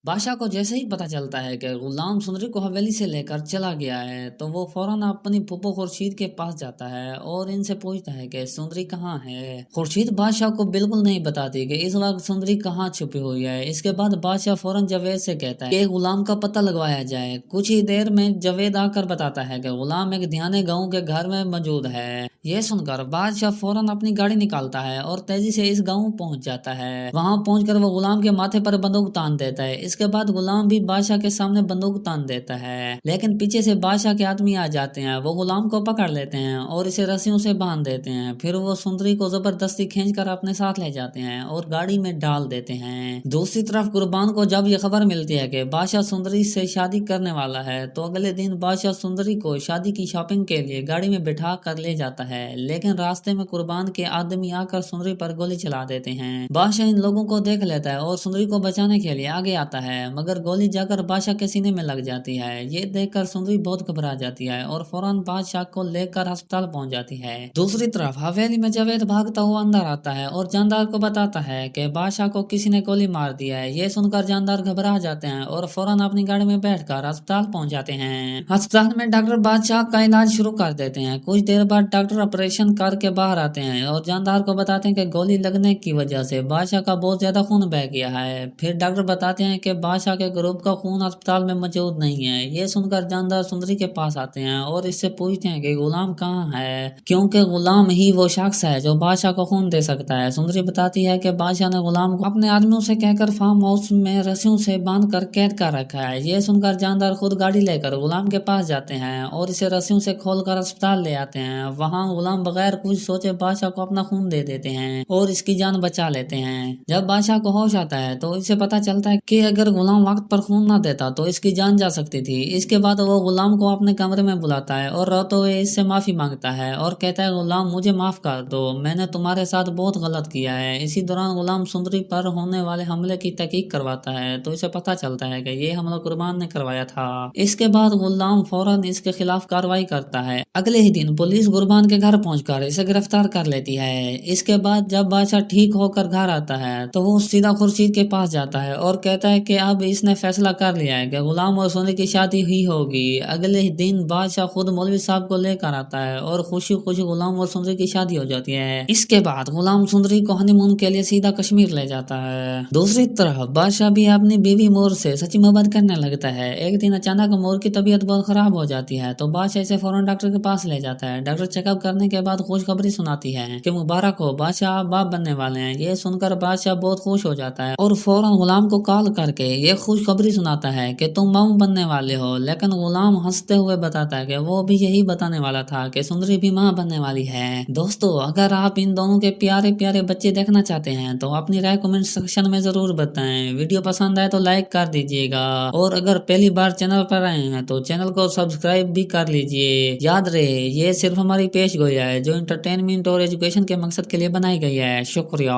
बादशाह को जैसे ही पता चलता है कि गुलाम सुंदरी को हवेली से लेकर चला गया है तो वो फौरन अपनी फूफो खुर्शीद के पास जाता है और इनसे पूछता है कि सुंदरी कहाँ है। खुर्शीद बादशाह को बिल्कुल नहीं बताती कि इस वक्त सुंदरी कहाँ छुपी हुई है। इसके बाद बादशाह फौरन जावेद से कहता है कि गुलाम का पता लगवाया जाए। कुछ ही देर में जावेद आकर बताता है कि गुलाम एक ध्याने गाँव के घर में मौजूद है। ये सुनकर बादशाह फौरन अपनी गाड़ी निकालता है और तेजी से इस गाँव पहुंच जाता है। वहां पहुंचकर वो गुलाम के माथे पर बंदूक तान देता है। इसके बाद गुलाम भी बादशाह के सामने बंदूक तान देता है, लेकिन पीछे से बादशाह के आदमी आ जाते हैं। वो गुलाम को पकड़ लेते हैं और इसे रस्सियों से बांध देते हैं। फिर वो सुंदरी को जबरदस्ती खींचकर अपने साथ ले जाते हैं और गाड़ी में डाल देते हैं। दूसरी तरफ कुर्बान को जब ये खबर मिलती है कि बादशाह सुंदरी से शादी करने वाला है तो अगले दिन बादशाह सुंदरी को शादी की शॉपिंग के लिए गाड़ी में बिठा कर ले जाता है, लेकिन रास्ते में कुर्बान के आदमी आकर सुंदरी पर गोली चला देते हैं। बादशाह इन लोगों को देख लेता है और सुंदरी को बचाने के लिए आगे आता है, मगर गोली जाकर बादशाह के सीने में लग जाती है। ये देखकर सुंदरी बहुत घबरा जाती है और फौरन बादशाह को लेकर अस्पताल पहुंच जाती है। दूसरी तरफ हवेली में जावेद भागता हुआ अंदर आता है और जानदार को बताता है कि बादशाह को किसी ने गोली मार दिया है। ये सुनकर जानदार घबरा जाते हैं और फौरन अपनी गाड़ी में बैठकर अस्पताल पहुंच जाते हैं। अस्पताल में डॉक्टर बादशाह का इलाज शुरू कर देते हैं। कुछ देर बाद डॉक्टर ऑपरेशन करके बाहर आते हैं और जानदार को बताते हैं कि गोली लगने की वजह से बादशाह का बहुत ज्यादा खून बह गया है। फिर डॉक्टर बताते हैं कि बादशाह के ग्रुप का खून अस्पताल में मौजूद नहीं है। ये सुनकर जानदार सुंदरी के पास आते हैं और इससे पूछते हैं कि गुलाम कहाँ है, क्योंकि गुलाम ही वो शख्स है जो बादशाह को खून दे सकता है। सुंदरी बताती है कि बादशाह ने गुलाम को अपने आदमियों से कहकर फार्म हाउस में रस्सियों से बांध कर कैद कर रखा है। ये सुनकर जानदार खुद गाड़ी लेकर गुलाम के पास जाते हैं और इसे रस्सियों से खोलकर अस्पताल ले आते हैं। वहाँ गुलाम बगैर कुछ सोचे बादशाह को अपना खून दे देते हैं और इसकी जान बचा लेते हैं। जब बादशाह को होश आता है तो इसे पता चलता है कि अगर गुलाम वक्त पर खून ना देता तो इसकी जान जा सकती थी। इसके बाद वो गुलाम को अपने कमरे में बुलाता है और रोते हुए इससे माफी मांगता है और कहता है, गुलाम मुझे माफ कर दो, मैंने तुम्हारे साथ बहुत गलत किया है। इसी दौरान गुलाम सुंदरी पर होने वाले हमले की तहकीक करवाता है तो इसे पता चलता है कि ये हमला कुर्बान ने करवाया था। इसके बाद गुलाम फौरन इसके खिलाफ कार्रवाई करता है। अगले ही दिन पुलिस गुरबान के घर पहुंचकर इसे गिरफ्तार कर लेती है। इसके बाद जब बादशाह ठीक होकर घर आता है तो वो सीधा खुर्शीद के पास जाता है और कहता है कि अब इसने फैसला कर लिया है कि गुलाम और सुंदरी की शादी ही होगी। अगले ही दिन बादशाह खुद मौलवी साहब को लेकर आता है और खुशी खुशी गुलाम और सुंदरी की शादी हो जाती है। इसके बाद गुलाम सुंदरी को हनीमून के लिए सीधा कश्मीर ले जाता है। दूसरी तरफ बादशाह भी अपनी बीवी मोर से सच्ची मोहब्बत करने लगता है। एक दिन अचानक मोर की तबीयत बहुत खराब हो जाती है तो बादशाह इसे फौरन डॉक्टर के पास ले जाता है। डॉक्टर चेकअप करने के बाद खुशखबरी सुनाती है कि मुबारक हो, बादशाह आप बाप बनने वाले हैं। ये सुनकर बादशाह बहुत खुश हो जाता है और फौरन गुलाम को कॉल करके ये खुशखबरी सुनाता है कि तुम मामू बनने वाले हो। लेकिन गुलाम हंसते हुए बताता है कि वो भी यही बताने वाला था कि सुंदरी भी मां बनने वाली है। दोस्तों, अगर आप इन दोनों के प्यारे प्यारे बच्चे देखना चाहते हैं तो अपनी राय कमेंट सेक्शन में जरूर बताएं। वीडियो पसंद आए तो लाइक कर दीजिएगा और अगर पहली बार चैनल पर आए हैं तो चैनल को सब्सक्राइब भी कर लीजिए। याद रहे, ये सिर्फ हमारी पेश गोई है जो इंटरटेनमेंट और एजुकेशन के मकसद के लिए बनाई गई है। शुक्रिया।